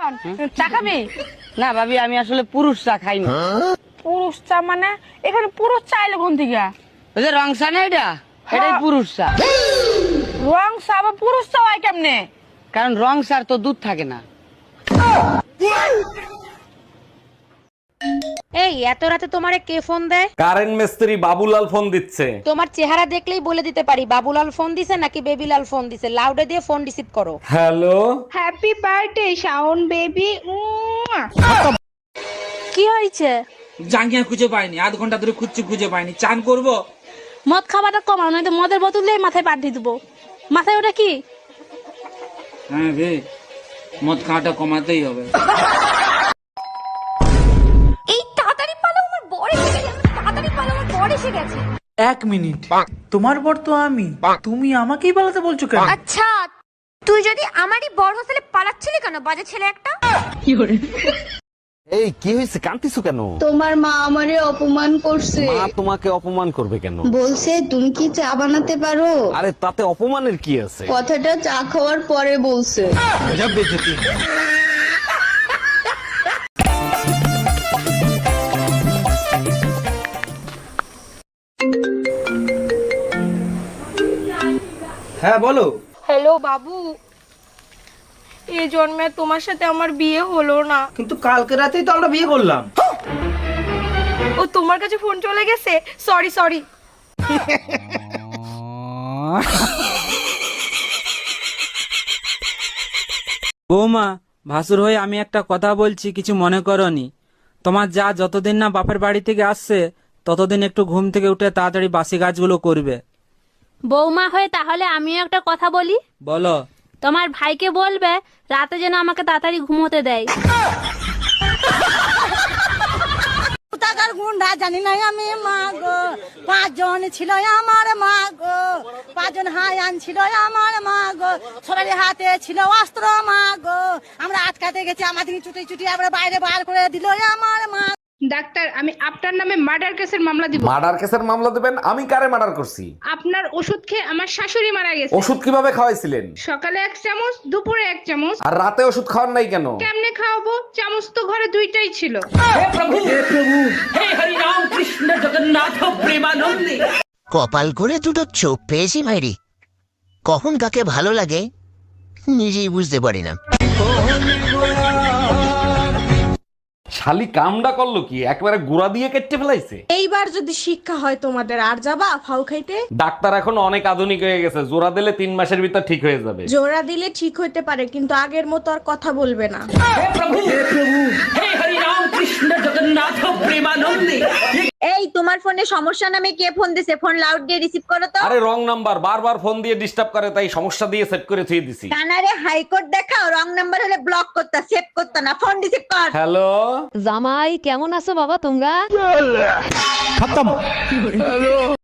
শোন, চা খাবি? না ভাবি, আমি আসলে পুরুষ চা খাই না। পুরুষ চা মানে? এখানে পুরুষ চা এলো কোন থেকে? ওই যে রং চা না, এটাই পুরুষ চা। রং চা বা পুরুষ চা হয় কেমনে? কারণ রং চার তো দুধ থাকে না। এই এত রাতে তোমারে কে ফোন দেয়? কারেন্ট মিস্ত্রি বাবুলাল ফোন দিচ্ছে। তোমার চেহারা দেখলেই বলে দিতে পারি বাবুলাল ফোন দিছে নাকি বেবিলাল ফোন দিছে। লাউডে দিয়ে ফোন রিসিভ করো। Hello, happy birthday Shaon baby. কি হয়েছে? জাঙ্গিয়া খুঁজে পাইনি, আধ ঘন্টা ধরে খুঁজছি, খুঁজে পাইনি। চান করবো? মদ খাবারটা কমাও, নয়তো মদের বোতলে মাথায় পাঠিয়ে দেবো। মাথায় ওটা কি? হ্যাঁ রে, মদ খাওয়াটা কমাতেই হবে। এই তাড়াতাড়ি পালো, আমার বর এসে গেছে। তাড়াতাড়ি পালো, আমার বর এসে গেছে। 1 মিনিট, তোমার বর তো আমি, তুমি আমাকেই পালাতে বলছো কেন? আচ্ছা, তুই যদি আমারই বর হোস্টেলে পালাচ্ছিলি কেন, বাজে ছেলে একটা? এই কি হয়েছে, কাঁদতেছো কেন? তোমার মা আমারে অপমান করছে। মা তোমাকে অপমান করবে কেন? বলছে তুমি কি চা বানাতে পারো। আরে তাতে অপমানের কি আছে? কথাটা চা খাওয়ার পরে বলছে। হ্যাঁ বলো। হ্যালো বাবু, এই জন্মে তোমার সাথে আমার বিয়ে হলো না। কিন্তু কালকে রাতেই তো আমরা বিয়ে করলাম। ও তোমার কাছে ফোন চলে গেছে? Sorry sorry. বৌমা, ভাসুর হয়ে আমি একটা কথা বলছি, কিছু মনে করনি। তোমার যা যতদিন না বাপের বাড়ি থেকে আসছে ততদিন একটু ঘুম থেকে উঠে তাড়াতাড়ি বাসি কাজগুলো করবে। বৌমা হয়ে তাহলে আমিও একটা কথা বলি। বলো। তোমার ভাইকে বলবে রাতে যেন আমাকে তাড়াতাড়ি ঘুমোতে দেয়। টাকার গুন্ডা জানি না আমি, মা গো 5 জন ছিল আমার, মা গো 5 জন হায়ান ছিল আমার, মা গো সবারই হাতে ছিল অস্ত্র, মা গো আমরা আটকাতে গেছি, আমাদের চুটি চুটি আমরা বাইরে বার করে দিল আমার মা। ডাক্তার, আমি আপনার নামে মার্ডার কেসের মামলা দিব। মার্ডার কেসের মামলা দেবেন? আমি কারে মার্ডার করছি? আপনার ওষুধ খেয়ে আমার শাশুড়ি মারা গেছে। ওষুধ কিভাবে খাওয়াইছিলেন? সকালে 1 চামচ, দুপুরে 1 চামচ। আর রাতে ওষুধ খাওয়ার নাই কেন? কেমনে খাওয়াবো? চামচ তো ঘরে 2টাই ছিল। কপাল করে দুটো চোখ পেয়েছি মাইরি, কখন কাকে ভালো লাগে নিজেই বুঝতে পারি না। শালি কামডা করলো কি, একবারে গুড়া দিয়ে কেটে ফেলাইছে। এইবার যদি শিক্ষা হয় তোমাদের, আর যাবা ফাউ খাইতে? ডাক্তার এখন অনেক আধুনিক হয়ে গেছে, জোড়া দিলে 3 মাসের ভিতর ঠিক হয়ে যাবে। জোড়া দিলে ঠিক হইতে পারে, কিন্তু আগের মতো আর কথা বলবে না। এই তোমার ফোনে সমস্যা নামে কে ফোন দিছে? ফোন লাউড দিয়ে রিসিভ করো তো। আরে রং নাম্বার, বারবার ফোন দিয়ে ডিস্টার্ব করে, তাই সমস্যা দিয়ে সেট করে থুই দিছি। কানারে হাইকোর্ট দেখাও, রং নাম্বার হলে ব্লক করতা, সেভ করতা না, ফোন রিসিভ কর। হ্যালো জামাই কেমন আছো বাবা তোমরা?